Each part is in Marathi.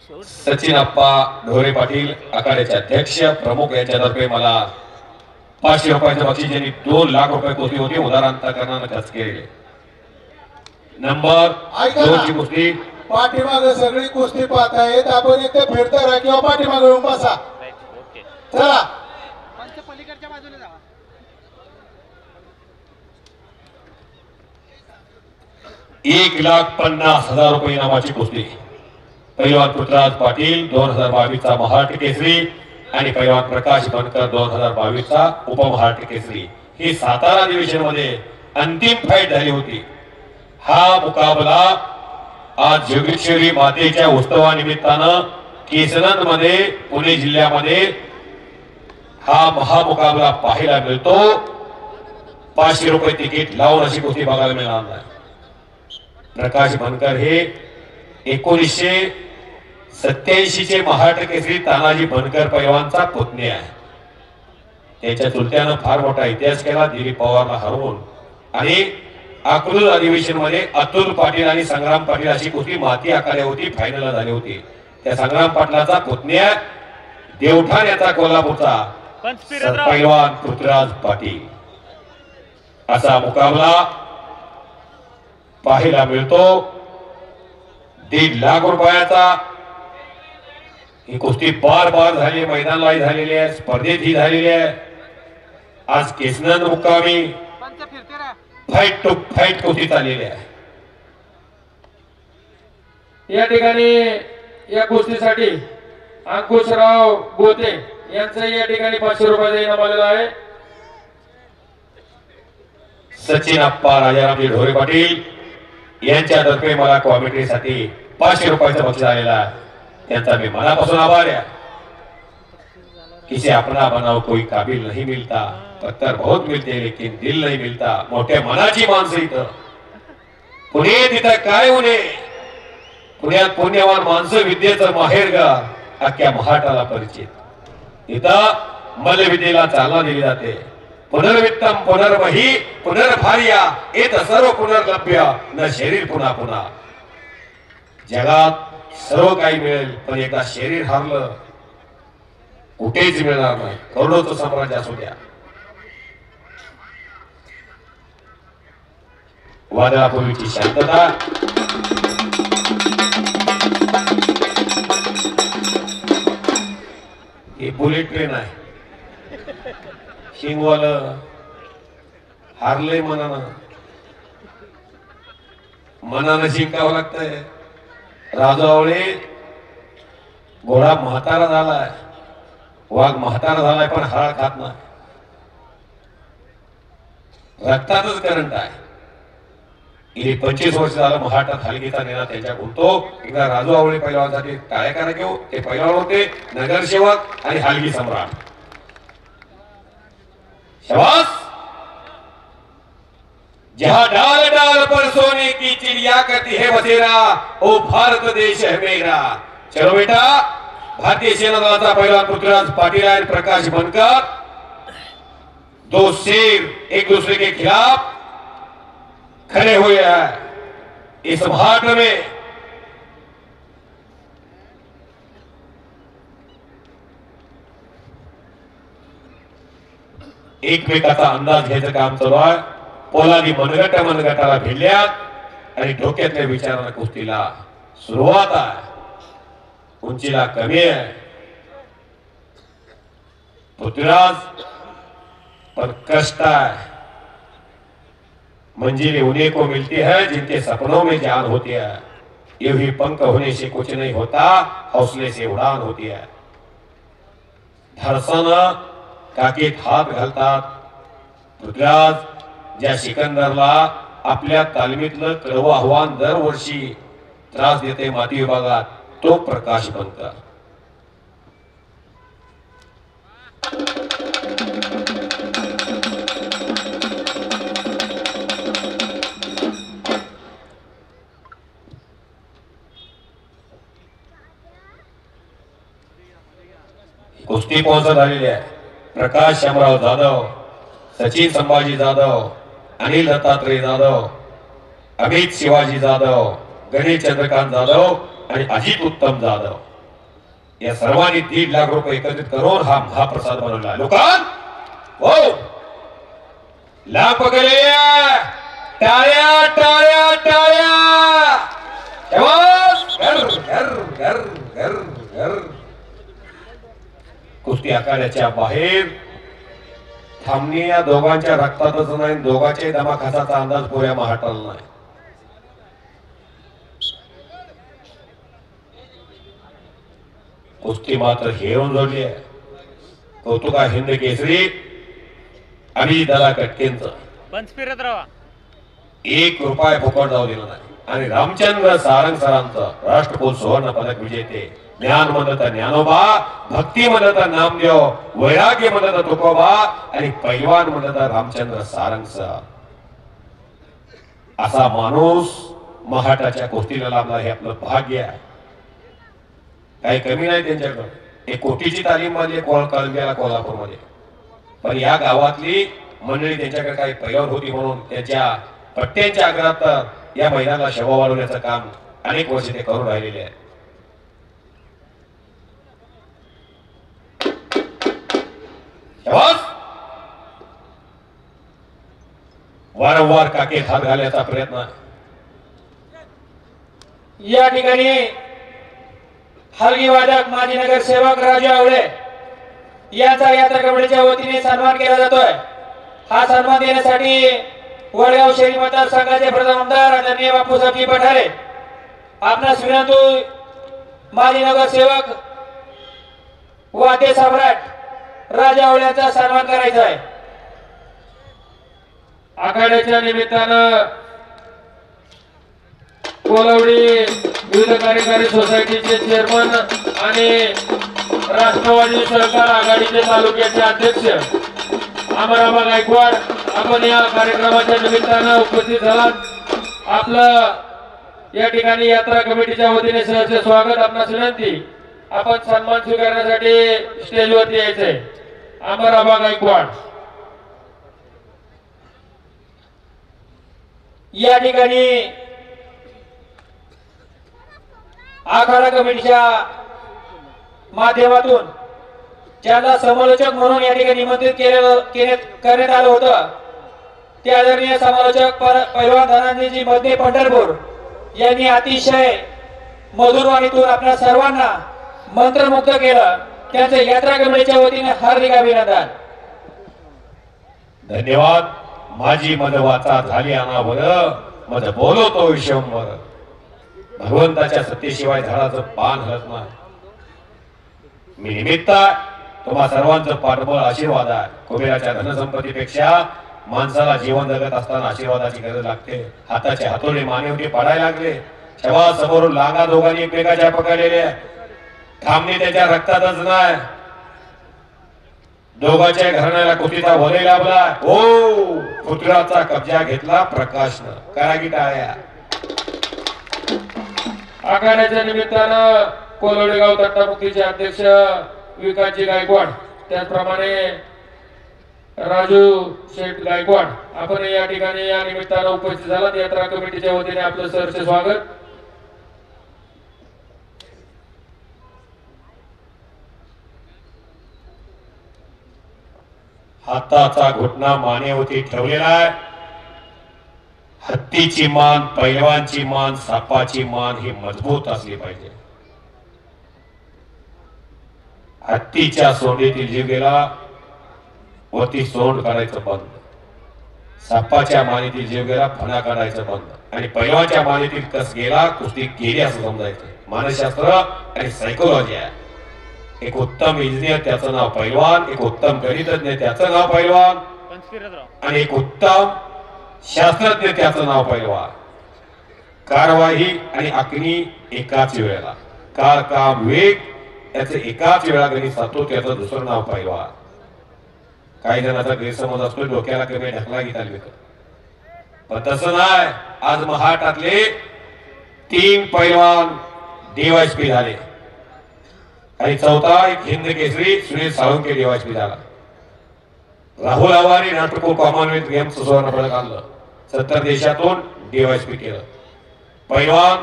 सचिन अप्पा ढोरे पाटील आखाड्याचे अध्यक्ष प्रमुख यांच्यातर्फे मला 500 रुपयाचं बक्षीस यांनी 2 लाख रुपये कोटी होते उदाहरणार्थ खर्च केले। नंबर 2 ची कुस्ती पाठीमागे सगळी कुस्ती पाहतायत आपण एक फिरता राहा किंवा पाठीमागे येऊन बसा। चला पलीकडच्या बाजूला जावा। 1,50,000 रुपये इनामाची कुस्ती पैलवान पृथ्वीराज पाटील 2022 चा महाराष्ट्र केसरी आणि पैलवान प्रकाश बनकर 2022 चा उपमहाराष्ट्र केसरी ही सातारा अधिवेशन मध्ये अंतिम फाईट झाली होती। हा मुकाबला आज जोगेश्वरी मातेच्या उत्सवानिमित्तानं केसनंद मध्ये पुणे जिल्ह्यामध्ये हा महामुकाबला पाहायला मिळतो। 500 रुपये तिकीट लावून अशी कुस्ती बघायला मिळणार नाही। प्रकाश बनकर हे 1987 चे महाराष्ट्र केसरी तानाजी बनकर पैलवानचा पुतणी आहे। त्याच्या चुलत्यानं फार मोठा इतिहास केला दिलीप पवारला हरवून आणि अकलूज अधिवेशन मध्ये अतुल पाटील आणि संग्राम पाटील अशी कुस्ती माती आखाड्यात होती, फायनलला झाली होती। त्या संग्राम पाटलाचा पुतण्या देवठाण याचा कोल्हापूरचा पैलवान पृथ्वीराज पाटील असा मुकाबला पाहायला मिळतो। 1.5 लाख रुपयाचा ही कुस्ती बार झाली, मैदानालाही झालेली आहे, स्पर्धेतही झालेली आहे। आज केसनंद मुक्कामी फाईट टू फाईट कुस्ती चाललेली आहे। या ठिकाणी या कुस्तीसाठी अंकुशराव गोते यांचं या ठिकाणी 500 रुपयाचा इनाम आलेला आहे। सचिन अप्पा राजारामजी ढोरे पाटील यांच्यातर्फे मला कॉमेंट्रीसाठी 500 रुपयाचं बक्षीस आलेला आहे। त्यांचा मी मनापासून आभार आहे। किसी अपना बनाओ कोई काबिल नहीं मिलता, पत्थर बहुत मिलते लेकिन दिल नहीं मिलता। मोठ्या मनाची माणसं इथं पुणे तिथं काय होणे, पुण्यात पुण्यवान माणसं विद्येचं माहेरगाव अख्ख्या महाराष्ट्राला परिचित। इथं मल्लविद्येला चालना दिली जाते। पुनर्वित्तम पुनर्वही पुनर्भार्या येत सर्व पुनर्लभ्य न शरीर पुन्हा पुन्हा। जगात सर्व काही मिळेल पण एकदा शरीर हारलं कुठेच मिळणार नाही। करोडोचं साम्राज्य असू द्या। वादळापूर्वीची शांतता ही बुलेट ट्रेन आहे। शिंगवालं हारलंय मनानं जिंकावं लागतंय। राजावळे घोडा म्हातारा झालाय, वाघ म्हातारा झालाय पण हराळ खात नाही। रक्तातच करंट आहे। 25 वर्ष झालं महाराष्ट्रात हलगीचा नेता त्यांच्या गुंतो। एकदा राजू आवळे पैलवानसाठी टाळ्या करा घेऊ। ते पैलवान होते नगरसेवक आणि हलगी सम्राट। शाबाश। जहां डाल डाल पर सोने की चिड़िया करती है बसेरा, ओ भारत देश है मेरा। चलो बेटा, भारतीय सेना दलाचा पैलवान पृथ्वीराज पाटील और प्रकाश बनकर 2 शेर एक दूसरे के खिलाफ खड़े हुए हैं इस महाराष्ट्र में। एकमेकाचा अंदाज घ्यायचं काम चालू आहे। पोलादी मनगटाला भिडल्यात आणि डोक्यातल्या विचारांना कुस्तीला सुरुवात आहे। उंचीला कमी है पृथ्वीराज पर कष्ट है। मंजिलें उन्हीं को मिलती है जिनके सपनों में जान होती है। ये भी पंख होने से कुछ नहीं होता, हौसले से उड़ान होती है। धडसन काकीत हात घालतात। पृथ्वीराज ज्या सिकंदरला आपल्या तालमीतलं कडवं आव्हान दरवर्षी त्रास देते माती विभागात, तो प्रकाश बनकर। कुस्ती पोहोचत आलेली आहे। प्रकाश शामराव जाधव, सचिन संभाजी जाधव, अनिल दत्तात्रय जाधव, अमित शिवाजी जाधव, गणेश चंद्रकांत जाधव आणि अजित उत्तम जाधव या सर्वांनी 1.5 लाख रुपये एकत्रित करून हा महाप्रसाद बनवला. लोकांना हो लाभ पकडलेल्या टाळ्या टाळ्या टाळ्या. कुस्ती आखाड्याच्या बाहेर थांबणे या दोघांच्या रक्तातच नाही, दोघांच्या दमाखासाचा अंदाज पुऱ्या महाटाला नाही. कुस्ती मात्र हेरून जोडली आहे. कौतुक आहे हिंद केसरी अभिजितदादा कटकेंचं. पंच फिरत राहा. 1 रुपया फुकट जाऊ दिला नाही. आणि रामचंद्र सारंग सरांचं राष्ट्रकुल सुवर्ण पदक विजेते. ज्ञान म्हणलं तर ज्ञानोबा, भक्ती म्हणलं तर नामदेव, वैराग्य म्हणलं तर तुकोबा आणि पैलवान म्हणलं तर रामचंद्र सारंग सर. असा माणूस महाटाच्या कुस्तीला लाभला हे आपलं भाग्य आहे. काही कमी नाही त्यांच्याकडे. 1 कोटीची तालीम मानली कळंब्याला कोल्हापूरमध्ये. पण या गावातली मंडळी त्यांच्याकडे काही पैलवान होती म्हणून त्यांच्या पट्ट्यांच्या आग्रहात या मैदानाला शोभा वाढवण्याचं काम अनेक वर्ष ते करून राहिलेले आहे. वारंवार काके हात घालण्याचा प्रयत्न. या ठिकाणी हलगी वादक माजी नगरसेवक राजू आवळे यांचा यात्रा कमिटीच्या वतीने सन्मान केला जातोय. हा सन्मान देण्यासाठी वडगाव शहरी मतदारसंघाचे प्रथम आमदार आदरणीय बापूसाहेबजी पठारे आपणास विनंती, माजी नगरसेवक वाद्य सम्राट राजू आवळे यांचा सन्मान करायचा आहे. आखाड्याच्या निमित्तानं कोलवडी विविध कार्यकारी सोसायटीचे चेअरमन आणि राष्ट्रवादी सहकार आघाडीचे तालुक्याचे अध्यक्ष अमराबा गायकवाड आपण या कार्यक्रमाच्या निमित्तानं उपस्थित झालात. आपलं या ठिकाणी यात्रा कमिटीच्या वतीने सहर्ष स्वागत. आपणास विनंती, आपण सन्मान स्वीकारण्यासाठी स्टेजवरती यायचंय. अमराबा गायकवाड या ठिकाणी आखाडा कमिटीच्या माध्यमातून ज्याला समालोचक म्हणून या ठिकाणी निमंत्रित करण्यात आलं होतं ते आदरणीय समालोचक पैलवान धनंजयजी मध्ये पंढरपूर यांनी अतिशय मधुर वाणीतून आपल्या सर्वांना मंत्रमुग्ध केलं. त्यांचं यात्रा कमिटीच्या वतीने हार्दिक अभिनंदन. धन्यवाद. माझी मद वाचा झाली अनावर, मद बोलवतो विश्वंभर. भगवंताच्या सत्तेशिवाय झाडाचं पान हलत नाही. मी निमित्त तुम्हा सर्वांचं पाठबळ आशीर्वाद आहे. कुबेराच्या धनसंपत्तीपेक्षा माणसाला जीवन जगत असताना आशीर्वादाची गरज लागते. हाताचे हातोडे मानवते पाडायला लागले. तेव्हा समोरून लागा दोघांनी एकमेकाच्या पकडलेले. थांबणे त्याच्या रक्तातच नाही. दोघांच्या घराण्याला कुस्तीचा वलय लाभला. हो, पुत्राचा कब्जा घेतला प्रकाशनं. करा की टाळ्या. आखाड्याच्या निमित्तानं कोलवडेगाव तट्टामुक्तीचे अध्यक्ष विकासजी गायकवाड, त्याचप्रमाणे राजू शेठ गायकवाड आपण या ठिकाणी या निमित्तानं उपस्थित झालात. यात्रा कमिटीच्या वतीने आपलं सहर्ष स्वागत. हाताचा घुटना मानेवरती ठेवलेला आहे. हत्तीची मान, पैलवानची मान, सापाची मान ही मजबूत असली पाहिजे. हत्तीच्या सोंडीतील जीव गेला व ती सोंड काढायचं बंद. सापाच्या मानेतील जीव गेला, फणा काढायचं बंद. आणि पैलवानच्या मानेतील कस गेला, कुस्ती गेली असं समजायचं. मानसशास्त्र आणि सायकोलॉजी आहे. एक उत्तम इंजिनियर त्याचं नाव पैलवान, एक उत्तम गणितज्ञ त्याचं नाव पैलवान, आणि एक उत्तम शास्त्रज्ञ त्याचं नाव पैलवान. कारवाही आणि आखणी एकाच वेळेला, कार काम वेग याचे एकाच वेळा गणित साधतो त्याचं दुसरं नाव पैलवान. काही जणांचा गैरसमज असतो डोक्याला कमी ढकला गीत आली, पण तसं नाही. आज महाटातले 3 पैलवान DYSP झाले आणि चौथा एक हिंद केसरी सुनील साळुंके DYSP झाला. राहुल आवारी नाटको कॉमनवेल्थ गेम्स सुवर्ण पदक आणलं. 70 देशातून DYSP केलं. पैलवान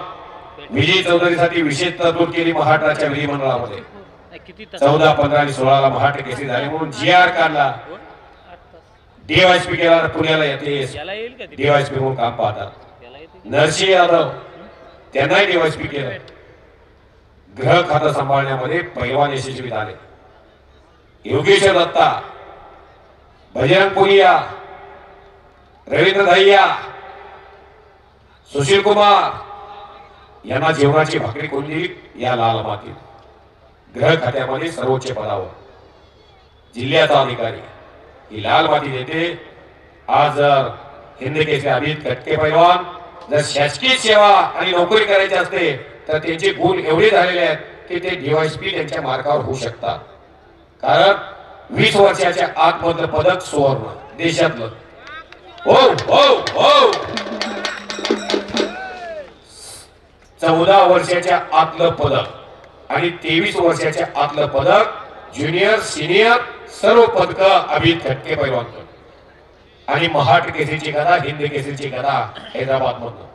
विजय चौधरीसाठी विशेष तरतूद केली महाराष्ट्राच्या विधिमंडळामध्ये. 14, 15 आणि 16 महाराष्ट्र केसरी झाले म्हणून GR काढला. डीवायसपी केला पुण्याला येते. डीवायसपी म्हणून काम पाहतात. नरसिंह यादव त्यांनाही डीवायसपी केलं. गृह खातं सांभाळण्यामध्ये पैलवान यशस्वी झाले. योगेश्वर दत्ता, बजरंग पुनिया, रवींद्र दहिया, सुशील कुमार यांना जेवणाची भाकरी कोण दिली? या लाल मातीत. गृह खात्यामध्ये सर्वोच्च पदावर जिल्ह्याचा अधिकारी ही लाल माती देते. आज जर हिंद केसरी अमित कटके पैलवान जर शासकीय सेवा आणि नोकरी करायची असते तर त्यांचे गुण एवढे झालेले आहेत की ते डीवायसपी त्यांच्या मार्गावर होऊ शकतात. कारण 20 वर्षाच्या आतमधलं पदक सुवर्ण देशातलं. हो हो हो 14 वर्षाच्या आतलं पदक आणि 23 वर्षाच्या आतलं पदक ज्युनियर सिनियर सर्व पदक अमित खटके पैलवान आणि महाराष्ट्र केसरीची गदा हिंद केसरीची गदा हैदराबाद मधून.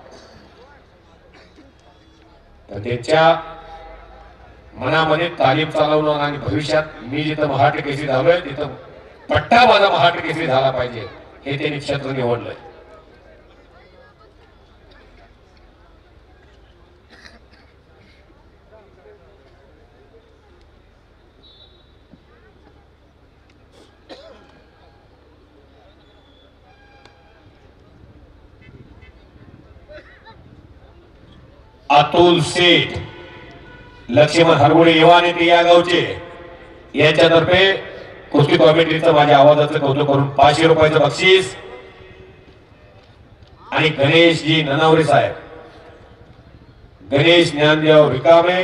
तर त्यांच्या मनामध्ये तालीम चालवणं आणि भविष्यात मी जिथं महाराष्ट्र केसरी झालोय तिथं पट्टा माझा महाराष्ट्र केसरी झाला पाहिजे हे त्यांनी क्षेत्र निवडलंय. अतुल सेठ, लक्ष्मण हरगुडे युवा नेते या गावचे यांच्यातर्फे कुस्ती कॉमेंट्रीचं माझ्या आवाजाचं कौतुक करून 500 रुपयाचं बक्षीस. आणि गणेशजी ननावरे साहेब, गणेश ज्ञानदेव रिकामे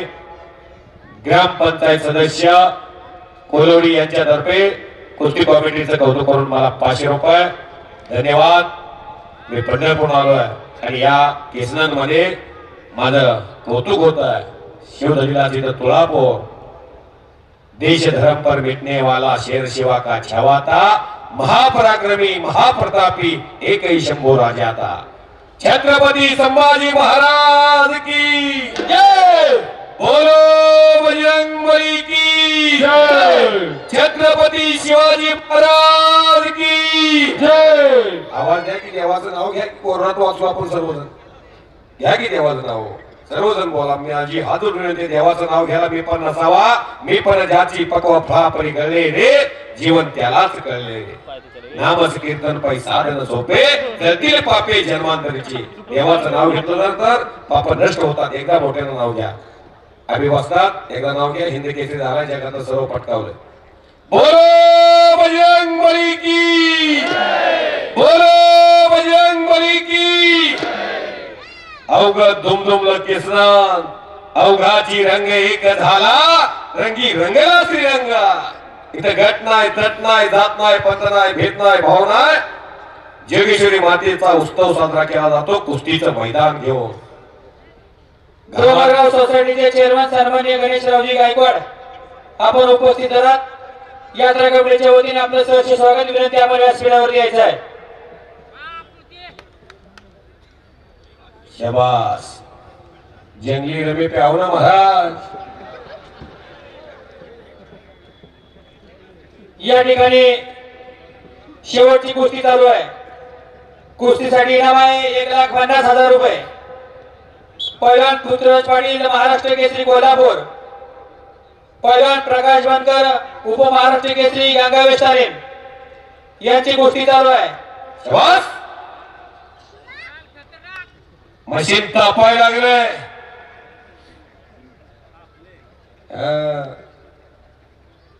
ग्रामपंचायत सदस्य कोलोडी यांच्यातर्फे कुस्ती कॉमेंट्रीचं कौतुक करून मला 500 रुपये. धन्यवाद. मी पंढरपूर आलो आहे आणि या केसनांमध्ये माझं कौतुक होत आहे. शिवधरीला तिथं तुळापूर, देश धर्म पर मिटने वाला शेर शिवा का छावाता, महापराक्रमी महाप्रतापी एक ही शंभू राजा था. छत्रपती संभाजी महाराज की जय. बोलो बजरंगबली की जय. छत्रपती शिवाजी महाराज की जय. आवाज द्या की देवाचं नाव घ्या की कोरोनात वाचू आपण सर्वजण. घ्या की देवाचं नाव सर्वजण बोला. मी आजी हात जोडून ते देवाचं नाव घ्यायला मी पण नसावा. मी पण ज्याची पकवा फळा परी कळले रे जीवन त्यालाच कळले रे. नामच कीर्तन पै साधन सोपे जळतील पापे जन्मांतरीची. देवाचं नाव घेतलं तर पाप नष्ट होतात. एकदा मोठ्यानं नाव घ्या. अभिवासतात एकदा नाव घ्या. हिंद केसरी झाला जगात सर्व पटकावलं. बोलो बजरंगबली की बोलो बजरंगबली की. अवघड दुमदुमलं केसनान अवघाची रंग एक झाला रंगी रंगला श्रीरंगा. इथं गट नाही तट नाही जात नाही पंत नाही भेद नाही भाव नाही. जोगेश्वरी मातेचा उत्सव साजरा केला जातो कुस्तीचं मैदान घेऊन. गोमारगाव सोसायटीचे चेअरमन सन्माननीय गणेशरावजी गायकवाड आपण उपस्थित आहात. यात्रा कमिटीच्या वतीने आपलं सहर्ष स्वागत विनंती आपण व्यासपीठावर यायचं आहे. शाबास. जंगली रमे पे आओ ना महाराज. या ठिकाणी शेवटची कुस्ती चालू आहे. कुस्तीसाठी इनाम आहे 1,50,000 रुपये. पैलवान पृथ्वीराज पाटील महाराष्ट्र केसरी कोल्हापूर, पैलवान प्रकाश बनकर उपमहाराष्ट्र केसरी गंगा वेस्टारीन यांची कुस्ती चालू आहे. शाबास. मशीन तापाय लागले.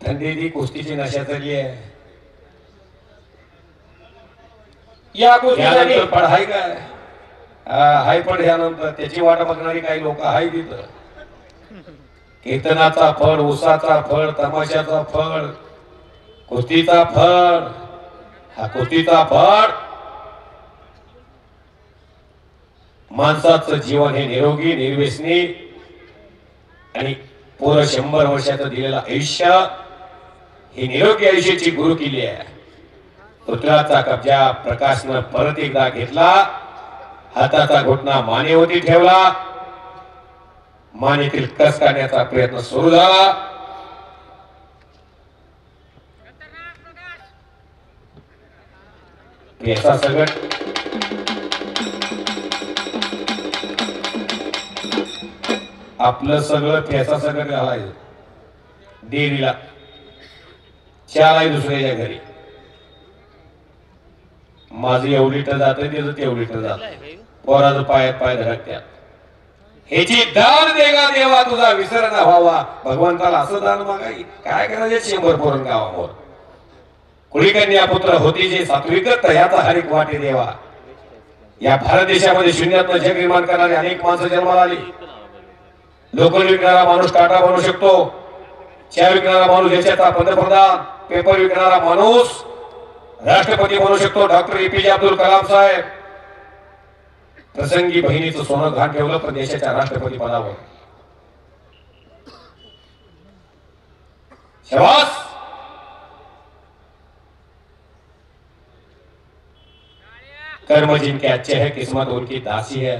थंडी ती कुस्तीची नशा झाली आहे. या कुस्तीसाठी यानंतर पण हाय काय हाय पण यानंतर त्याची वाट बघणारी काही लोक हाय तिथं. कीर्तनाचा फळ, उसाचा फळ, तमाशाचा फळ, कुस्तीचा फळ. हा कुस्तीचा फळ माणसाचं जीवन हे निरोगी निर्व्यसनी आणि पूर्ण 100 वर्षाचं दिलेलं आयुष्य ही निरोगी आयुष्याची गुरु केली आहे. पुत्राचा कब्जा प्रकाशनं परत एकदा घेतला. हाताचा घोटणा मानेवरती ठेवला. मानेतील कस काढण्याचा प्रयत्न सुरू झाला. पेसा सगट आपलं सगळं पेसा सगट घालायचं डेअरीला चहाला दुसऱ्याच्या घरी माझं एवढं लिटर जात त्याचं तेवढं लिटर जात पोराचं पायात पाय धडकत्यात ह्याची दान देगा देवा तुझा विसर ना व्हावा भगवंताला असं दान मागाई काय करायचे 100 पोरण गावावर कुळी कन्या पुत्र होती जे सात्विक तयाचा हरिक वाटे देवा या भारत देशामध्ये शून्यातनं जग निर्माण करणारे अनेक माणसं जन्माला आली लोकल विकणारा माणूस टाटा बनू शकतो चहा विकणारा माणूस देशाचा पंतप्रधान पेपर विकणारा माणूस राष्ट्रपती बनू शकतो डॉक्टर एपीजे अब्दुल कलाम साहेब प्रसंगी बहिणीचं सोनं घाण ठेवलं पण देशाच्या राष्ट्रपती पदावर शाबास कर्म जिनके अच्छे है किस्मत उनकी दासी है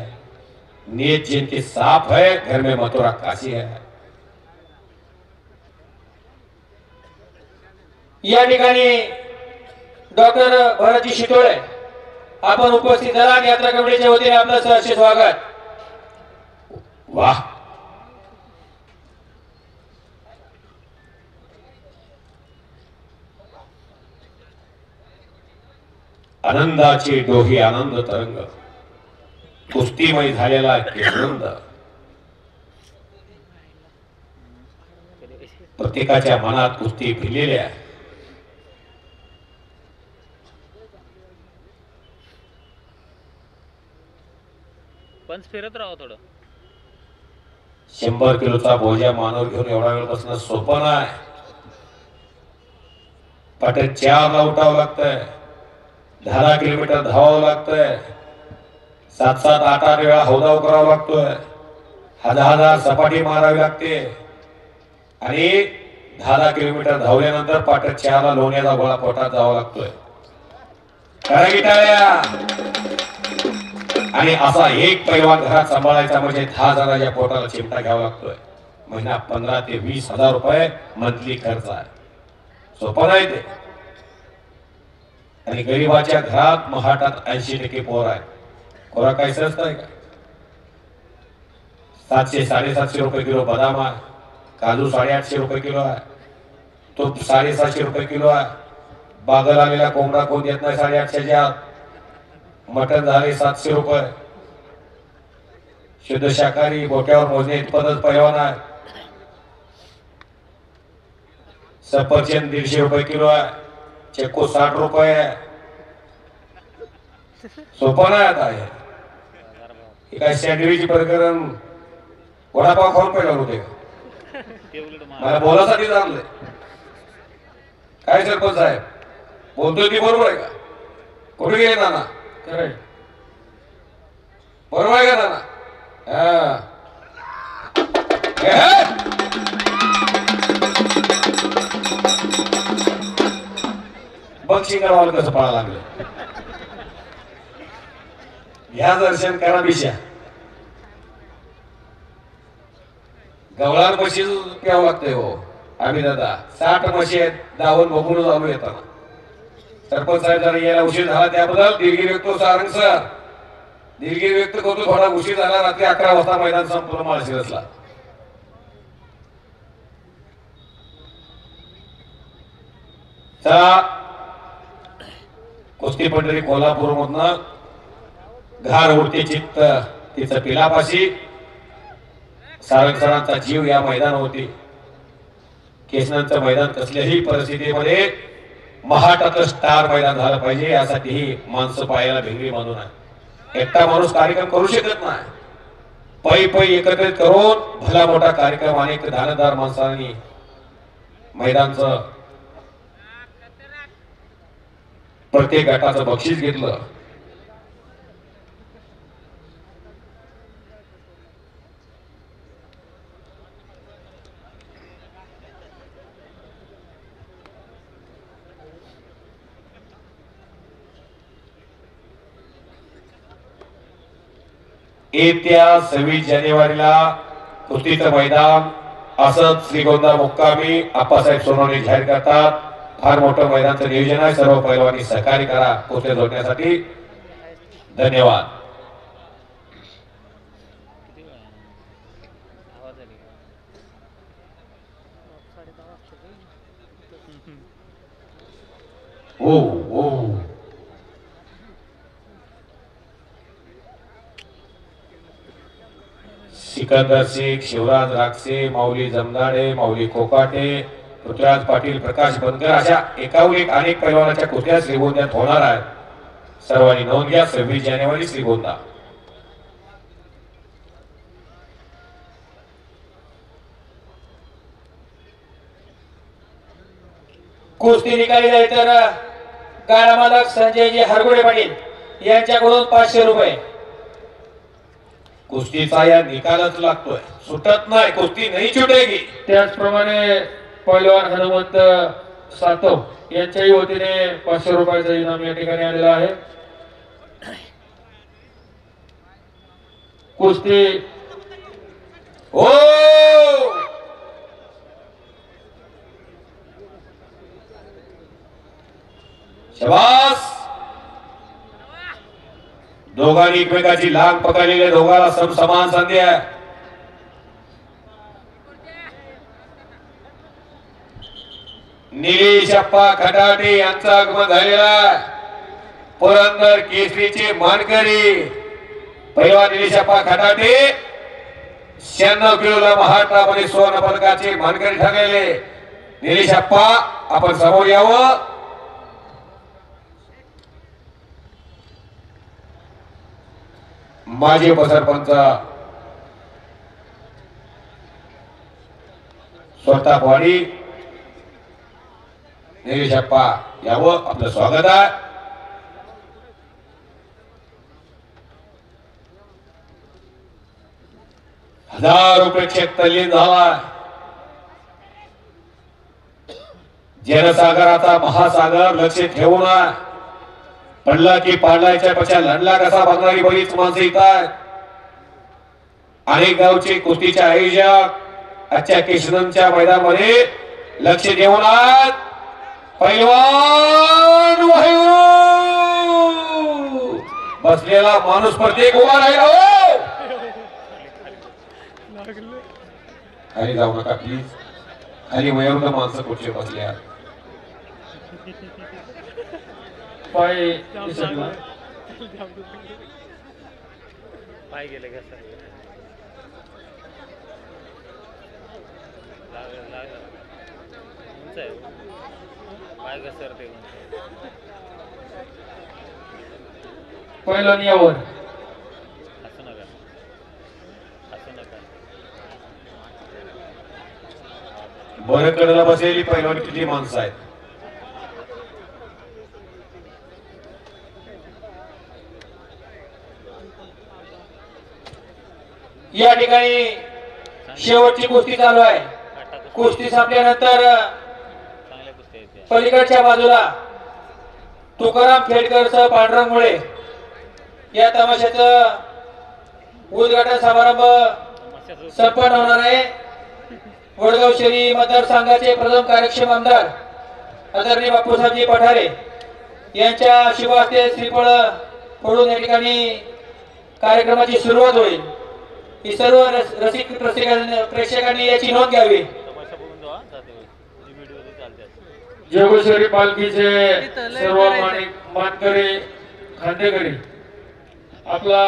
नीयत जिनकी साफ है घर में मथुरा काशी है या ठिकाणी डॉक्टर भरतजी शितोळे आपण उपस्थित झाला आणि यात्रा कमिटीच्या वतीने आपलं सहर्ष स्वागत वाह आनंदाची डोही आनंद तरंग कुस्तीमय झालेला केशवंत प्रत्येकाच्या मनात कुस्ती भिलेली आहे पंच फिरत राहा थोडं 100 किलोचा बोजा मानव घेऊन एवढा वेळ बसणं सोपं नाही पाटे 4 ला उठावं लागतंय 10 किलोमीटर धावावं लागतंय 7-7 8-8 वेळा हौदाव करावा लागतोय 1000 सपाटी मारावी लागते आणि 10 किलोमीटर धावल्यानंतर पाटे 4 ला लोण्याचा गोळा पोटात जावा लागतोय करा की टाळ्या आणि असा एक पैलवान घरात सांभाळायचा म्हणजे 10 जणांच्या पोटाला चिमटा घ्यावा लागतोय महिना 15 ते 20 हजार रुपये मंथली खर्च आहे सोपं नाही ते आणि गरीबाच्या घरात महाटात 80% पोर आहे कोरा काय स्वस्त आहे का 700-750 रुपये किलो बदाम आहे काजू 850 रुपये किलो आहे तूप 750 रुपये किलो आहे बागल आलेला कोंबडा कोण देत नाही 850च्या मटन झाले 700 रुपये शुद्ध शाकाहारी बोट्यावर मोजणे इतपतच पैलवान आहे सफरचंद 150 रुपये किलो आहे चक्कू 60 रुपये आहे सोपं नाही आता हे काय सँडविच प्रकरण वडापाव खाऊन पैलवान होते मला बोलासाठी जाणलंय काय सरपंच साहेब बोलतोय ती बरोबर आहे का कुठे गेले नाना खरंय बरोबर आहे का नाना बक्षी गावाला कसं पळा लागलं ह्या दर्शन करा बिशा गवळार म्हशी प्यावं लागतंय हो आम्ही दादा 60 म्हशी आहेत दावून बघून चालू येताना सरपंच साहेब जरा यायला उशीर झाला त्याबद्दल दिलगिरी व्यक्त सारंग सर दिलगिरी व्यक्त करतो थोडा उशीर झाला रात्री 11 वाजता मैदान संपूर्ण माळशिरसला चला कुस्ती पंढरी कोल्हापूर मधनं घार उडते चित्त तिचं पिलापाशी सारंग सरांचा जीव या मैदानावरती केसनांचं मैदान कसल्याही परिस्थितीमध्ये महाटातलं स्टार मैदान झालं पाहिजे यासाठी ही माणसं पायाला भिंगरी बांधून आहे एकटा माणूस कार्यक्रम करू शकत नाही पै एकत्रित करून भला मोठा कार्यक्रम अनेक दानदार माणसांनी मैदानचं प्रत्येक गटाचं बक्षीस घेतलं येत्या 26 जानेवारीला कुस्तीचं मैदान असंच श्रीगोंदा मुक्कामी आप्पासाहेब सोनवणे जाहीर करतात फार मोठं मैदानाचं नियोजन आहे. सर्व पैलवानी सहकार्य करा कुस्त्या जोडण्यासाठी. धन्यवाद. आवाज आली का? ओ ओ सिकंदर शेख, शिवराज राक्षे, माऊली जमदाडे, माऊली कोकाटे, पृथ्वीराज पाटील, प्रकाश बनकर अशा एकाहून एक अनेक पैलवानाच्या कुस्त्या श्रीगोंद्यात होणार आहेत. सर्वांनी नोंद घ्या. 26 जानेवारी श्रीगोंदा. कुस्ती निकाली जाईल तर गाडा मालक संजयजी हरगुडे पाटील यांच्याकडून 500 रुपये. कुस्तीचा या निकालच लागतोय, सुटत नाही, कुस्ती नाही छुटेगी. त्याचप्रमाणे पैलवान हनुमंत सातव यांच्याही वतीने 500 रुपयाचा इनाम या ठिकाणी आलेला आहे. कुस्ती ओ शबास. दोघांनी एकमेकाची लाग पकडलेल्या दोघांना समान संधी आहे. निलेशप्पा खटाटे यांचा आगमन झालेला आहे. पुरंदर केसरीचे मानकरी पैलवान निलेशप्पा खटाटे 96 किलोला महाराष्ट्रामध्ये सुवर्ण पदकाचे मानकरी ठरलेले. निलेशप्पा आपण समोर यावं. माजी उपसरपंच स्वतःवाडी निलेशप्पा यावं, आपलं स्वागत आहे. हजारो प्रेक्षक तल्लीन झाला. जनसागराचा महासागर लक्ष ठेवून पडला की पाडलाच्या पेक्षा लढला कसा बघणारी बरीच माणसं येतात. अनेक गावचे कुस्तीचे आयोजक आजच्या केशनच्या मैदानामध्ये लक्ष देऊन आहेत. पैलवान वायू बसलेला माणूस प्रत्येक उभा राहिला. खाली जाऊ नका प्लीज. खाली वयोवृद्ध माणसं कुठे बसल्या. पाय इसरला. पाय गेले का सर? लागलं उंच आहे पाय घसरते. पैलवान यावर. असं नका, असं नका. बरं कडला बसलेली पैलवान किती माणसं आहेत. या ठिकाणी शेवटची कुस्ती चालू आहे. कुस्ती संपल्यानंतर चांगल्या कुस्त्या आहेत त्या. पलीकडच्या बाजूला तुकाराम खेडकर सह पांडुरंग मुळे या तमाशाचं उद्घाटन समारंभ संपन्न होणार आहे. वडगाव शहरी मतदारसंघाचे प्रथम कार्यक्षम आमदार आदरणीय बापूसाहेबजी पठारे यांच्या शुभ हस्ते श्रीफळ फोडून या ठिकाणी कार्यक्रमाची सुरुवात होईल. ही सर्व रसिक प्रेक्षकांनी याची नोंद घ्यावी. तमाशा बघून जावा जाते व्हिडिओ चालतात. जोगेश्वरी पालखीचे सर्व मानकरी खांदेकरी आपला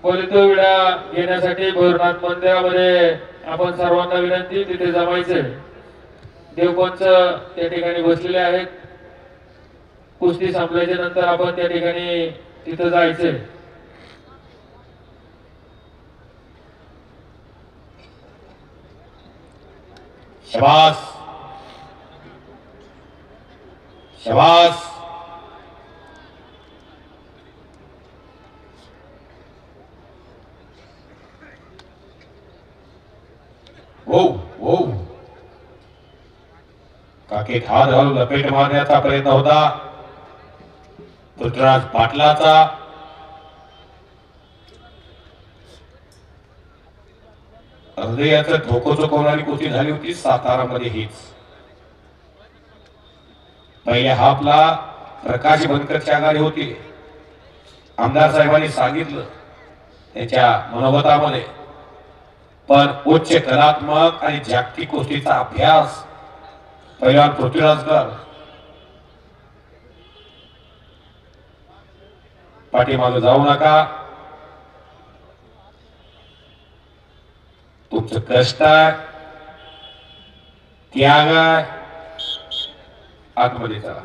बोलतो विडा घेण्यासाठी भैरवनाथ मंदिरामध्ये आपण सर्वांना विनंती, तिथे जमायचे. देवपंच त्या ठिकाणी बसलेले आहेत. कुस्ती संपल्याच्या नंतर आपण त्या ठिकाणी तिथं जायचे. शबास शबास. ओ ओ काकेत हात घालून लपेट मारण्याचा प्रयत्न होता पृथ्वीराज पाटलाचा. हृदयाचं ठोको चुकवणारी कुस्ती झाली होती सातारामध्ये हीच. पहिल्या हाफला प्रकाश बनकरची आघाडी होती. आमदार साहेबांनी सांगितलं त्याच्या मनोगतामध्ये, पण उच्च कलात्मक आणि जागतिक कुस्तीचा अभ्यास पैलवान पृथ्वीराजकर पाठीमागे जाऊ नका. तुमचं कष्ट आहे, त्याग आहे, आतमध्ये चला.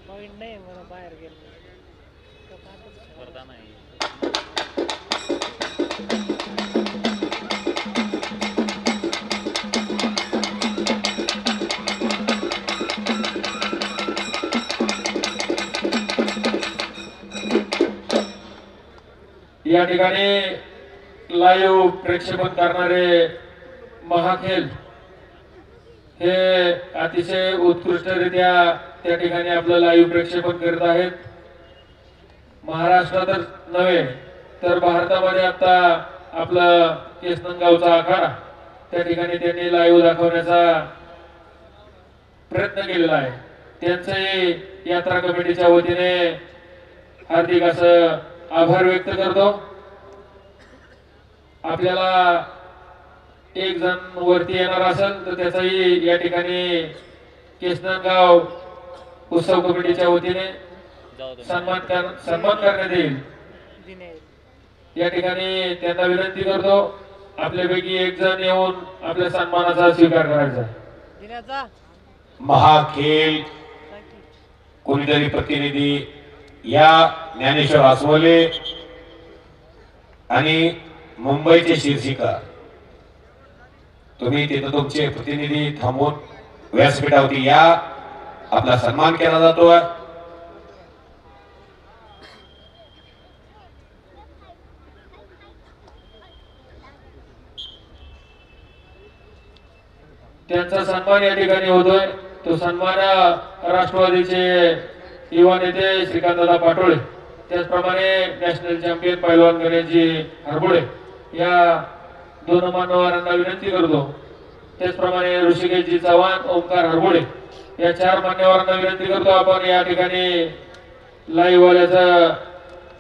पॉइंट नाही मला बाहेर गेलो स्पर्धा नाही. या ठिकाणी लाईव्ह प्रेक्षेपण करणारे महाखेल हे अतिशय उत्कृष्टरित्या त्या ठिकाणी आपलं लाईव्ह प्रेक्षेपण करत आहेत. महाराष्ट्रातच नव्हे तर भारतामध्ये आता आपलं केसनगावचा आखाडा त्या ठिकाणी त्यांनी लाईव्ह दाखवण्याचा प्रयत्न केलेला आहे. त्यांचंही यात्रा कमिटीच्या वतीने हार्दिक असं आभार व्यक्त करतो. आपल्याला एक जण वरती येणार असेल तर त्याचाही या ठिकाणी केसनगाव उत्सव कमिटीच्या वतीने सन्मान करण्यात येईल. या ठिकाणी त्यांना विनंती करतो आपल्यापैकी एक जण येऊन आपल्या सन्मानाचा स्वीकार करायचा. महाखेल कोणीतरी प्रतिनिधी या ज्ञानेश्वर आसवले आणि मुंबईचे शीर्षिका, तुम्ही तिथं तुमचे प्रतिनिधी थांबून व्यासपीठावरती या, आपला सन्मान केला जातोय. त्यांचा सन्मान या ठिकाणी होतोय. तो सन्मान राष्ट्रवादीचे युवा नेते श्रीकांतदादा पाटोळे, त्याचप्रमाणे नॅशनल चॅम्पियन पैलवान गणेशजी हरबोळे या दोन मान्यवरांना विनंती करतो. त्याचप्रमाणे ऋषिकेशजी चव्हाण, ओमकार हरबोळे या 4 मान्यवरांना विनंती करतो आपण या ठिकाणी लाईव्ह वाल्याचं,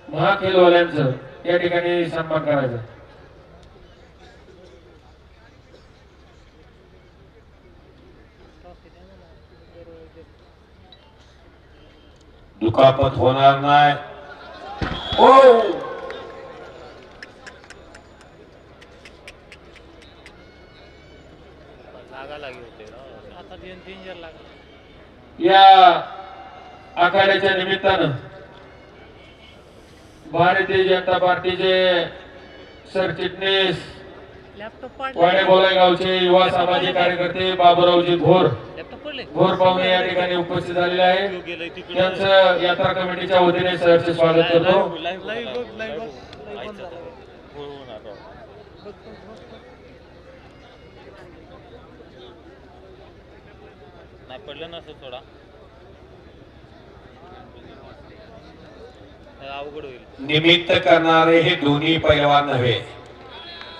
महाखेलवाल्यांचं या ठिकाणी सन्मान करायचा. दुखापत होणार नाही. लागा लागी होते ना. आता डेंजर लागला. या आखाड्याच्या निमित्तानं भारतीय जनता पार्टीचे सरचिटणीस लॅपटॉप वाडे बोलायगावचे युवा सामाजिक कार्यकर्ते बाबूरावजी भोर लॅपटॉप पडले. पाहुणे या ठिकाणी उपस्थित झालेले आहे. त्यांचं यात्रा कमिटीच्या वतीने सहर्ष स्वागत करतो. लाईव्ह बघ लाईव्ह बंद झाला. नाही पडलं नसतं थोडा अवघड होईल. निमित्त करणारे हे दोन्ही पैलवान नव्हे.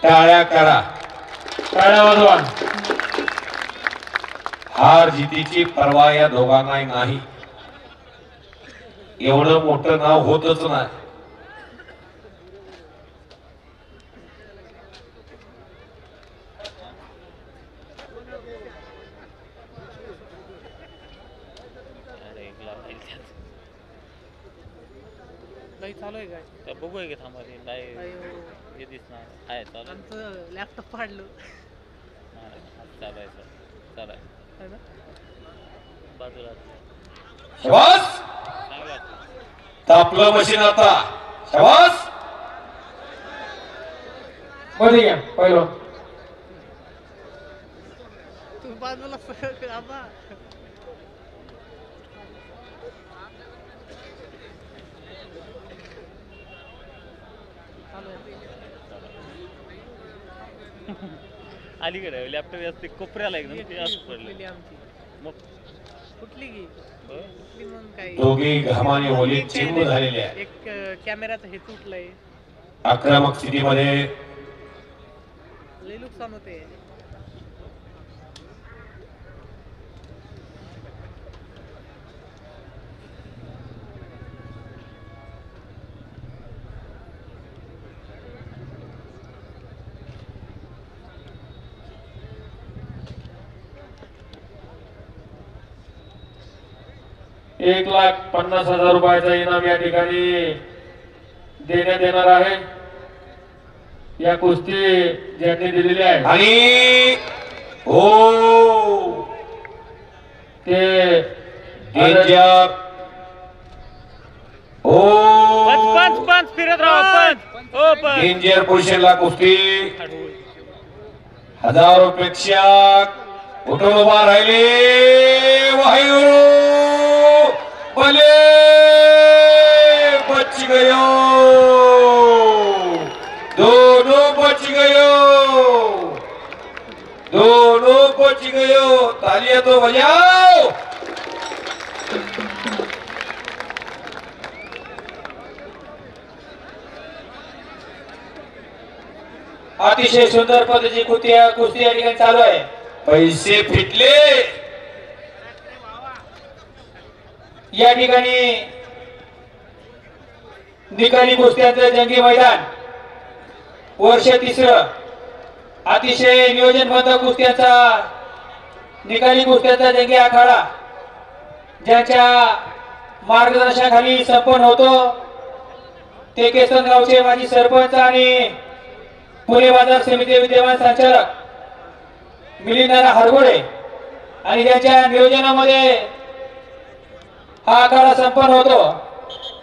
टाळ्या करा, टाळ्या वाजवा. हार जितीची पर्वा या दोघांनाही नाही. एवढं मोठं नाव होतच नाही. अरे एक लाख आहे त्यात. काही चालू आहे काय? तर बघूया की थांबा ते काय हे दिसणार आहे. चालू आमचं लॅपटॉप पाडलं चालू आहे सर, चालू आहे है ना? बाजूला शबास, चांगला तापलं मशीन आता. शबास, मध्ये घ्या पहिलं. तू बाजूला सगळं आबा. चालू आहे. अलीकडे लॅपटॉप असते कोपऱ्याला एकदम ते असं कुठली पडलं आमची मग कुठली गी कुठली म्हणून काय दोघी घामाने ओलीत चिंब झालेले आहे. एक कॅमेराचं हे तुटलंय. आक्रमक स्थितीमध्ये लई नुकसान होते. ₹1,50,000 रुपयाचा इनाम या ठिकाणी देण्यात येणार आहे. या कुस्ती ज्यांनी दिलेली आहे आणि हो ते डेंजर हो पंच फिरत राहा पंच. डेंजर पोझिशनला कुस्ती 1000 प्रेक्षक उठून उभा राहिले. वायू भले बच गयो, दोनों बच गयो, दोनों बच गयो. तालियां तो बजाओ. अतिशय सुंदर पद्धतीची कुस्ती या ठिकाणी चालू आहे. पैसे फिटले. या ठिकाणी निकाली कुस्त्यांचं जंगी मैदान वर्ष 3रं अतिशय नियोजनबद्ध कुस्त्यांचा निकाली कुस्त्यांचा जंगी आखाडा ज्यांच्या मार्गदर्शनाखाली संपन्न होतो ते केसनगावचे माजी सरपंच आणि पुणे बाजार समिती विद्यमान संचालक मिलिंद हरगोडे आणि ज्यांच्या नियोजनामध्ये हा आखाडा संपन्न होतो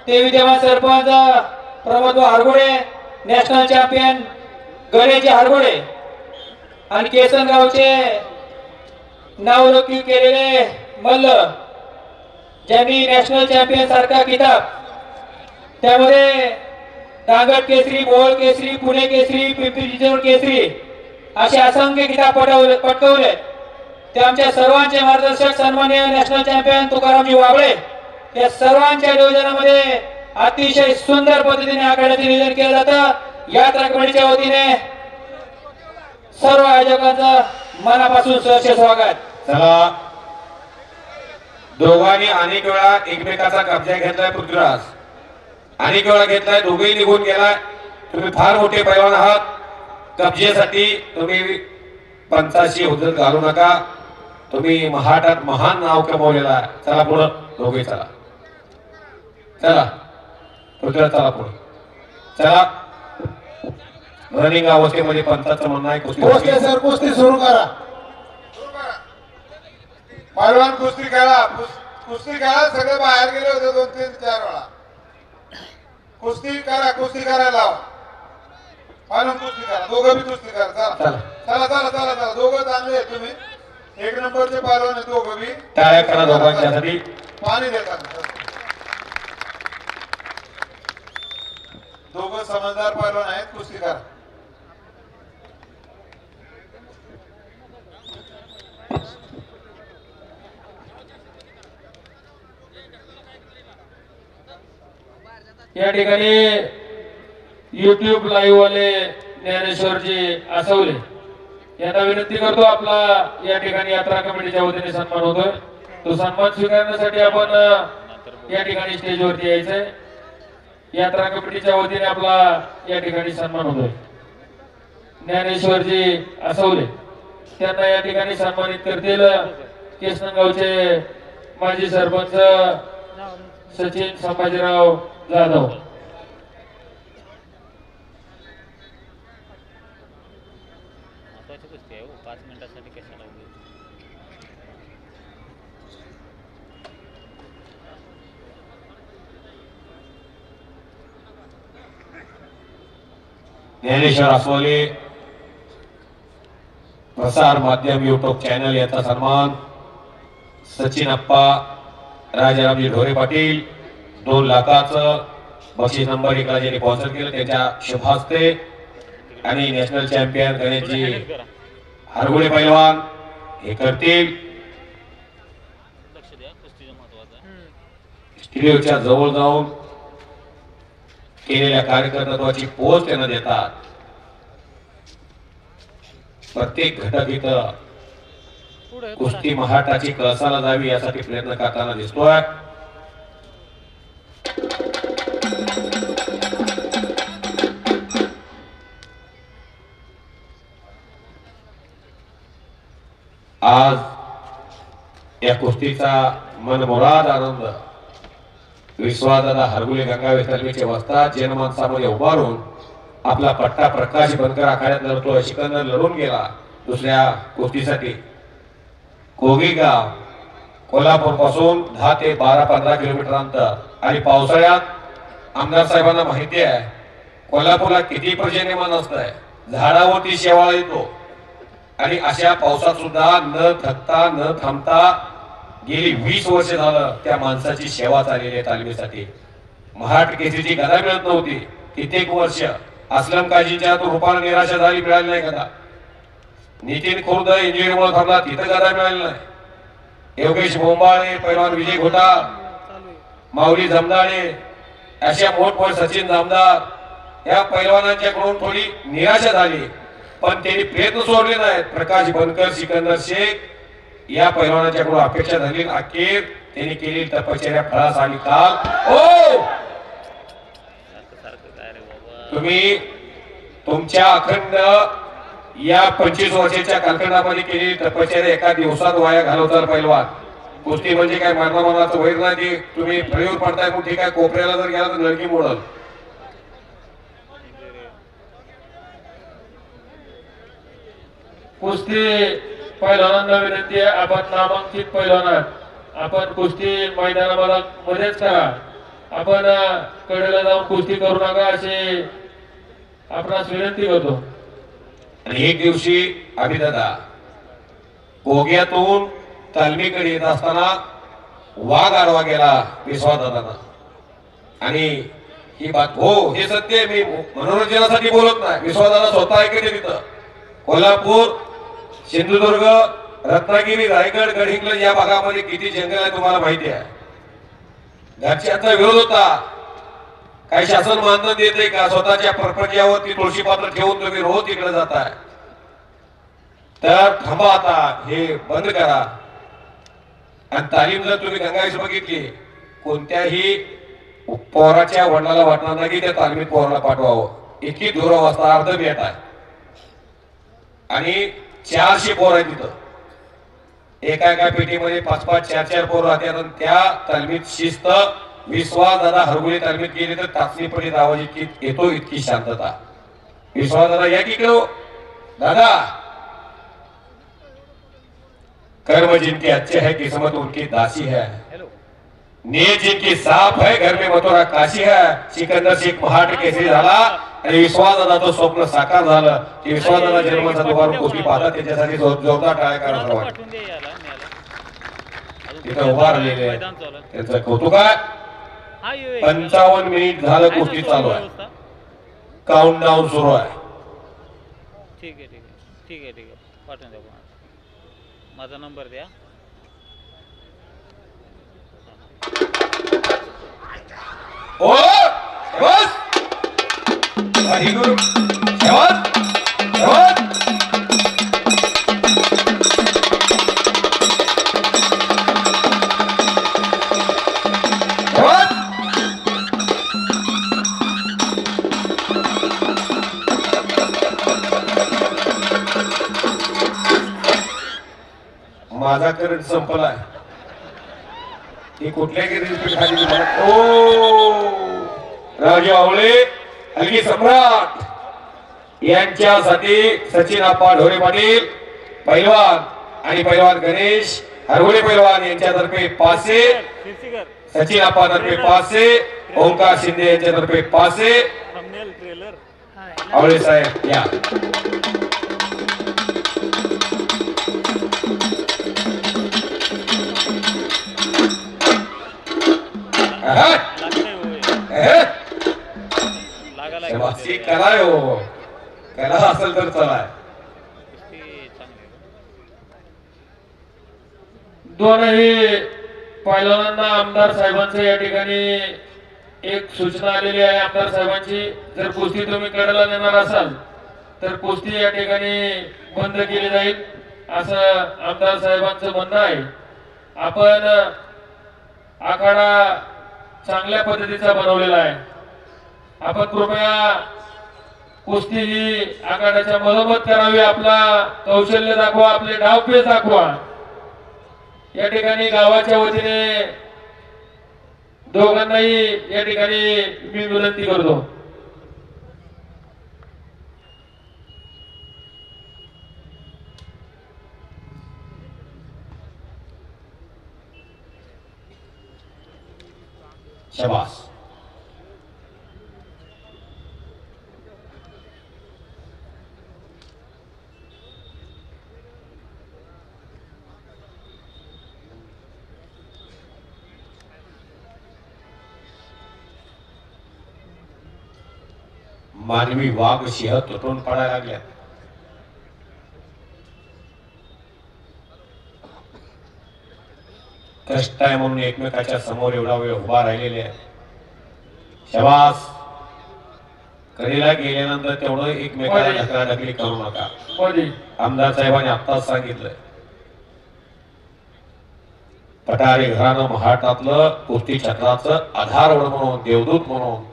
ते विद्यमान सरपंच प्रमोद हरगोडे, नॅशनल चॅम्पियन गणेश हरगोडे आणि केसनगावचे नावलौकिक केलेले मल्ल ज्यांनी नॅशनल चॅम्पियन सारखा किताब त्यामध्ये दांगड केसरी, मोहोळ केसरी, पुणे केसरी, पिंपरी चिंचवड केसरी असे असंख्य किताब पटकवले. ते आमच्या सर्वांचे मार्गदर्शक सन्माननीय नॅशनल चॅम्पियन तुकारामजी वाबळे या सर्वांच्या नियोजनामध्ये अतिशय सुंदर पद्धतीने आखाड्याचे नियोजन केलं जातं. यात्रा कमिटीच्या वतीने सर्व आयोजकांचं मनापासून सहर्ष स्वागत. चला, दोघांनी अनेक वेळा एकमेकाचा कब्जा घेतलाय. पृथ्वीराज अनेक वेळा घेतलाय, दोघेही निघून गेलाय. तुम्ही फार मोठे पैलवान आहात. कब्जेसाठी तुम्ही पंचाशी हुज्जत घालू नका. तुम्ही महाटात महान नाव कमवलेलं आहे. चला पुढं दोघे, चला चला पृथ्वीराज चला पुढं चला. रनिंग अवस्थेमध्ये पंचाचं म्हणणं आहे कुस्ती सर कुस्ती सुरू करा. पैलवान कुस्ती खेळा, कुस्ती खेळा. सगळे बाहेर गेले होते 2-3-4 वेळा. कुस्ती करायला लावा. पैलवान कुस्ती करा, दोघं बी कुस्ती करा. चला चला चला चला चला. दोघं चांगले आहेत तुम्ही, 1 नंबरचे पैलवान आहेत दोघं बी. टाळ्या करा दोघांच्यासाठी. पाणी देतात. दोघं समजदार पैलवान आहेत, कुस्ती करा. या ठिकाणी YouTube लाईव्ह वाले ज्ञानेश्वरजी आसवले यांना विनंती करतो. आपला या ठिकाणी यात्रा कमिटीच्या वतीने सन्मान होतोय. तो सन्मान स्वीकारण्यासाठी आपण या ठिकाणी स्टेजवरती यायचंय. यात्रा कमिटीच्या वतीने आपला या ठिकाणी सन्मान होतोय. ज्ञानेश्वरजी आसवले त्यांना या ठिकाणी सन्मानित करतील केसनगावचे माजी सरपंच सचिन संभाजीराव जाधव. महत्वाची कुस्ती आहे 5 मिनिटासाठी कशाला उभी. ज्ञानेश्वर आसवले प्रसार माध्यम YouTube चॅनल याचा सन्मान सचिन अप्पा राजारामजी ढोरे पाटील 2 लाखाचं बक्षीस नंबर 1 ला ज्यांनी स्पॉन्सर केलं त्यांच्या शुभ हस्ते आणि नॅशनल चॅम्पियन गणेशजी हरगोडे पैलवान हे करतील. लक्ष द्या, कुस्तीचं महत्वाचं आहे. स्टुडिओच्या जवळ जाऊन केलेल्या कार्यकर्तृत्वाची पोच त्यांना देतात. प्रत्येक घटक इथं पुढे कुस्ती महाटाची कळसाला जावी यासाठी प्रयत्न करताना दिसतोय. आज या कुस्तीचा मनमुराद आनंद विश्वादादा हरगुले गंगावे तलमीचे वस्ताद जनमानसामध्ये उभारून आपला पट्टा प्रकाश बनकर आखाड्यात लढतोय. सिकंदर लढून गेला दुसऱ्या कुस्तीसाठी. कोगीगाव कोल्हापूर पासून 10 ते 12-15 किलोमीटर अंतर आणि पावसाळ्यात आमदार साहेबांना माहिती आहे कोल्हापूरला किती पर्जन्यमान असतंय. झाडावरती शेवाळ येतो आणि अशा पावसात सुद्धा न थकता न थांबता गेली 20 वर्ष झालं त्या माणसाची सेवा चाललेली आहे तालमीसाठी. महाट केसरीची गदा मिळत नव्हती कित्येक वर्ष. असलम काजीच्या रूपाने निराशा झाली, मिळाली नाही गदा. नितीन खुर्द इंजिनिअरमुळे थांबला, तिथं गदा मिळाली नाही. योगेश बोंबाळे, पैलवान विजय घोटाळ, चालू आहे. माऊली जमदाडे अशा मोठमोठ सचिन जामदार या पैलवानांच्याकडून थोडी निराशा झाली, पण त्यांनी प्रयत्न सोडले नाहीत. प्रकाश बनकर, सिकंदर शेख या पैलवानांच्याकडून अपेक्षा झाली. अखेर त्यांनी केलेली तपश्चर्या फळास आली. काल तुम्ही तुमच्या अखंड या 25 वर्षाच्या कालखंडामध्ये केलेली तपश्चर्या एका दिवसात वाया घालवताल पैलवान. कुस्ती म्हणजे काय मरणाचं वैर नाही. ते तुम्ही फळीवर पडताय पण ठीक आहे, कोपऱ्याला जर गेला तर नळकी मोडल. कुस्ती पैलवानांना विनंती आहे, आपण नामांकित पैलवान आहात, आपण कुस्ती मैदानामध्ये मध्येच करा. आपण कडेला जाऊन कुस्ती करू नका अशी आपणास विनंती करतो. आणि एक दिवशी अभिदादा कोग्यातून तालमीकडे येत असताना वाघ आडवा गेला विश्वादादांना. आणि ही बात हो हे सत्य, मी मनोरंजनासाठी बोलत नाही. विश्वादादा स्वतः ऐकते तिथं. कोल्हापूर, सिंधुदुर्ग, रत्नागिरी, रायगड, गडहिंग्लज या भागामध्ये किती जंगल आहे तुम्हाला माहिती आहे. घरच्यांचा विरोध होता. काही शासन मानधन देते का? स्वतःच्या परपंचावरती तुळशी पात्र ठेवून तुम्ही रोज तिकडे जाताय. तर थांबा आता, हे बंद करा. आणि तालीम जर तुम्ही गंगावीस बघितली, कोणत्याही पोराच्या वडिलाला वाटणार नाही की त्या तालमीत पोराला पाठवावं. इतकी दुरावस्था अर्ध भेट आहे. आणि 400 पोर आहे तिथं. एका पेटीमध्ये 5-5, 4-4 पोर राहतात. आणि त्या तालमीत शिस्त विश्वास दादा हरगुले तालमीत गेले तर टाचणी पडीत आवाज येतो, इतकी शांतता. विश्वास दादा या की दादा, कर्म जिनके अच्छे है किस्मत उनकी दासी है, नीयत जिनकी साफ है घर में मथुरा काशी है. सिकंदर शेख महाट केसरी झाला आणि विश्वास दादाचं स्वप्न साकार झालं. की विश्वास दादा जन्माचा दुबारून कुस्ती पाहतात, त्याच्यासाठी जोरदार टाळ्या करा सर्वांनी. तिथं उभा राहिलेले त्यांचं कौतुक आहे. 55 मिनिट झालं कुस्ती चालू आहे. काउंट डाऊन सुरू आहे. ठीक आहे ठीक आहे ठीक आहे ठीक आहे पाठवून द्या. माझा नंबर द्या. ओ बस हरी गुरु शेवट शेवट. माझा करंट संपलाय. ही कुठल्या रिपीट खाली राजे आवळे हलगी सम्राट यांच्यासाठी सचिन आप्पा ढोरे पाटील पैलवान आणि पैलवान गणेश हरवळे पैलवान यांच्यातर्फे 500, सचिन आप्पा तर्फे 500, ओंकार शिंदे यांच्यातर्फे 500. आवळे साहेब या. कला हो, कला असेल तर चला. दोनही पैलवानांना आमदार साहेबांचं या ठिकाणी एक सूचना आलेली आहे. आमदार साहेबांची, जर कुस्ती तुम्ही कडेला नेणार असाल तर कुस्ती या ठिकाणी बंद केली जाईल असं आमदार साहेबांचं म्हणणं आहे. आपण आखाडा चांगल्या पद्धतीचा बनवलेला आहे. आपण कृपया कुस्ती ही आखाड्याच्या मधोमध करावी. आपला कौशल्य दाखवा, आपले डावपेच दाखवा. या ठिकाणी गावाच्या वतीने दोघांनाही या ठिकाणी मी विनंती करतो. शाबास. मानवी वाघ सिंह तुटून पडायला लागल्या. कष्ट आहे म्हणून एकमेकाच्या समोर एवढा वेळ उभा राहिलेले आहे. शाबास. कडेला गेल्यानंतर तेवढं एकमेकाला ढकलाढकली करू नका. आमदार साहेबांनी आत्ताच सांगितलंय. पटारे घराणं महाराष्ट्रातलं कुस्ती क्षेत्राचं आधारवड म्हणून, देवदूत म्हणून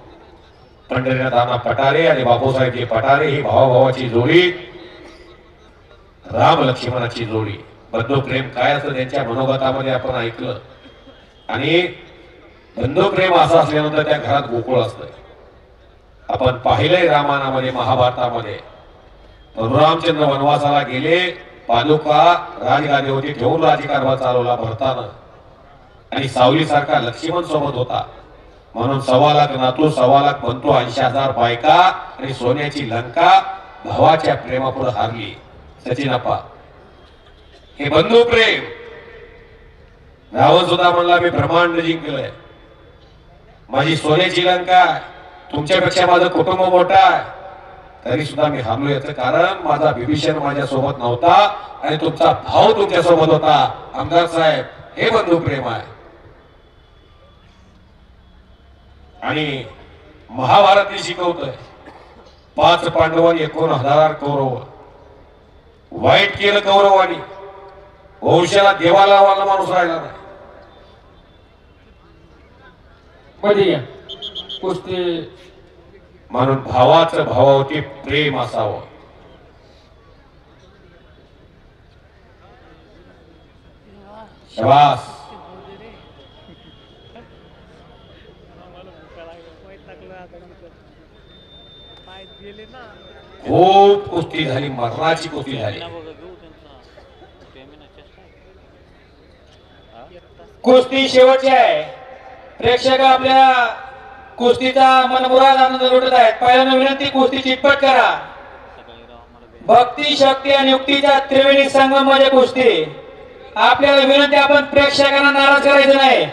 पंढरीनाथ अण्णा पटारे आणि बापूसाहेबजी पटारे ही भावाभावाची जोडी, राम लक्ष्मणाची जोडी. बंधुप्रेम काय असतं त्यांच्या मनोगतामध्ये आपण ऐकलं. आणि बंधुप्रेम असं असल्यानंतर त्या घरात गोकुळ असतं. आपण पाहिलंय रामायणामध्ये, महाभारतामध्ये परशुरामचंद्र वनवासाला गेले, पादुका राजगादीवरती ठेवून राज्यकारभार चालवला भरतानं. आणि सावलीसारखा लक्ष्मण सोबत होता. म्हणून 1.25 लाख नातू, 1.25 लाख म्हणतो, 80,000 बायका आणि सोन्याची लंका भावाच्या प्रेमापुढे हारली. सचिनप्पा, हे बंधू प्रेम. रावण सुद्धा म्हणला मी ब्रह्मांड जिंकलंय, माझी सोन्याची लंका आहे, तुमच्यापेक्षा माझं कुटुंब मोठं आहे, तरी सुद्धा मी हारलो. याचं कारण माझा विभीषण माझ्या सोबत नव्हता आणि तुमचा भाऊ तुमच्या सोबत होता. आमदार साहेब, हे बंधू प्रेम आहे. आणि महाभारत शिकवतोय 5 पांडव आणि 91,000 कौरव. वाईट केलं कौरवानी, वंशाला देवाला वाला माणूस राहिला नाही. कुस्ती म्हणून भावाचं भावावरती प्रेम असावं. शाबास. खूप कुस्ती झाली, मरणाची कुस्ती झाली. कुस्ती शेवटची आहे. प्रेक्षक आपल्या कुस्तीचा मनमुराद आनंद लुटत आहेत. पहिल्यांदा विनंती, कुस्ती चिटपट करा. भक्ती, शक्ती आणि युक्तीचा त्रिवेणी संगम म्हणजे कुस्ती. आपल्याला विनंती, आपण प्रेक्षकांना नाराज करायचं नाही.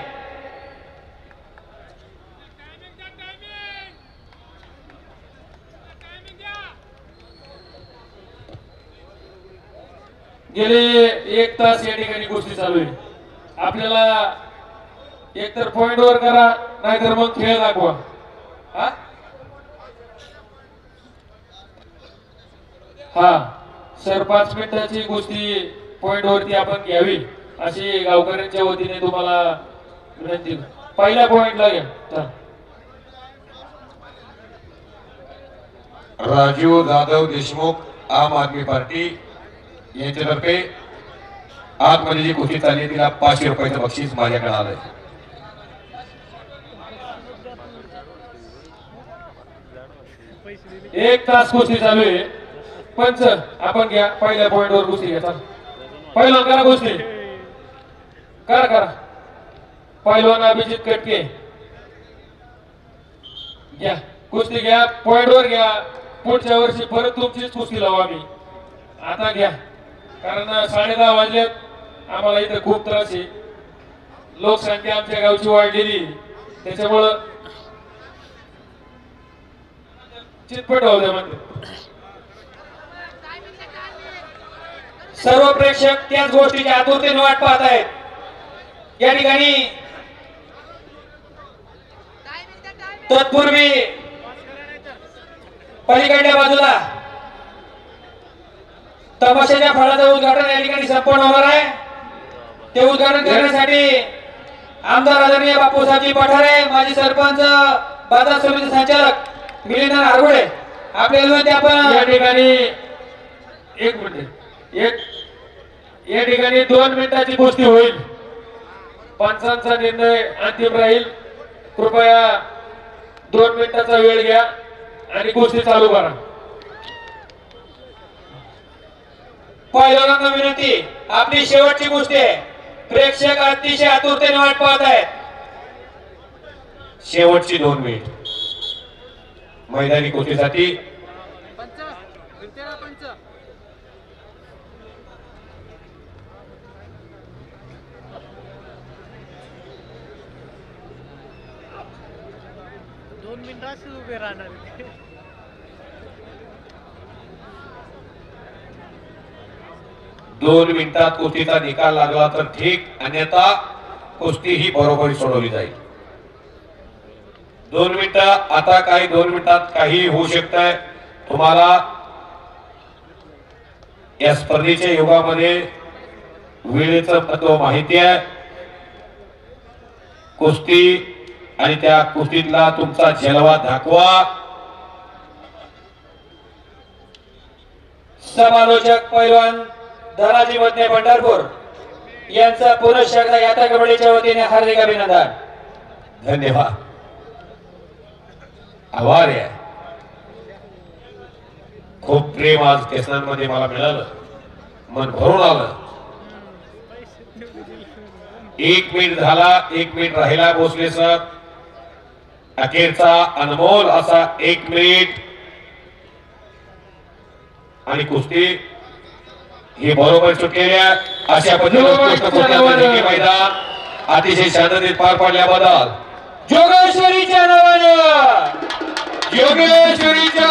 गेले 1 तास या ठिकाणी कुस्ती चालू आहे. आपल्याला एकतर पॉइंट वर करा, नाहीतर मग खेळ दाखवा. हा सर, 5 मिनिटाची कुस्ती पॉइंट वरती आपण घ्यावी अशी गावकऱ्यांच्या वतीने तुम्हाला विनंती. पहिल्या पॉइंटला घ्या. राजीव जाधव देशमुख, आम आदमी पार्टी यांच्यातर्फे आतमध्ये जी कुस्ती चालली तिला 500 रुपयाचं बक्षीस माझ्याकडे आलंय. एक तास कुस्ती चालू आहे. पंच, आपण घ्या पहिल्या पॉइंट वर कुस्ती घ्या. पहिलवान करा कुस्ती, करा. पहिलवान अभिजित कटके घ्या कुस्ती, घ्या पॉइंट वर घ्या. पुढच्या वर्षी परत तुमचीच कुस्ती लावू आम्ही. आता घ्या, कारण 10:30 वाजलेत. आम्हाला इथं खूप त्रास आहे. लोकसंख्या आमच्या गावची वाढलेली, त्याच्यामुळं चितपट होऊ द्या म्हणते. सर्व प्रेक्षक त्याच गोष्टीची आतुरतेने वाट पाहत आहेत. या ठिकाणी तत्पूर्वी पलीकडल्या बाजूला तमाशाच्या फळाचं उद्घाटन या ठिकाणी संपन्न होणार आहे. ते उद्घाटन करण्यासाठी आमदार आदरणीय बापूसाहेबजी पठारे, माजी सरपंच, बाजार समिती संचालक मिलिंद आरगुडे आपल्या विनंती आपण या ठिकाणी एक मिनिट या ठिकाणी 2 मिनिटाची कुस्ती होईल. पंचांचा निर्णय अंतिम राहील. कृपया 2 मिनिटाचा वेळ घ्या आणि कुस्ती चालू करा. पहिल्यांदा विनंती, आपली शेवटची कुस्ती आहे. प्रेक्षक अतिशय आतुरतेने वाट पाहत आहेत. शेवटची 2 मिनिट मैदानी कुस्तीसाठी. दोन मिनिटात उभे राहणार. 2 मिनिटात कुस्तीचा निकाल लागला तर ठीक, अन्यथा कुस्ती ही बरोबरी सोडवली जाईल. 2 मिनिटं आता काही 2 मिनिटात काही होऊ शकतंय. तुम्हाला या स्पर्धेच्या युगामध्ये वेळेचं महत्व माहिती आहे. कुस्ती आणि त्या कुस्तीतला तुमचा जलवा दाखवा. समालोचक पैलवान धनाजी मधने पंढरपूर यांचा पुनश्च एकदा यात्रा कमिटीच्या वतीने हार्दिक अभिनंदन. धन्यवाद, आभार आहे. खूप प्रेम आज केसनांमध्ये मला मिळालं, मन भरून आलं. 1 मिनिट झाला, 1 मिनिट राहिला भोसले सर. अखेरचा अनमोल असा 1 मिनिट आणि कुस्ती ही बरोबर सुटलेल्या अशा पद्धतीने मैदान अतिशय शांततेत पार पाडल्याबद्दल जोगेश्वरीच्या नावानं योगेश्वरीच्या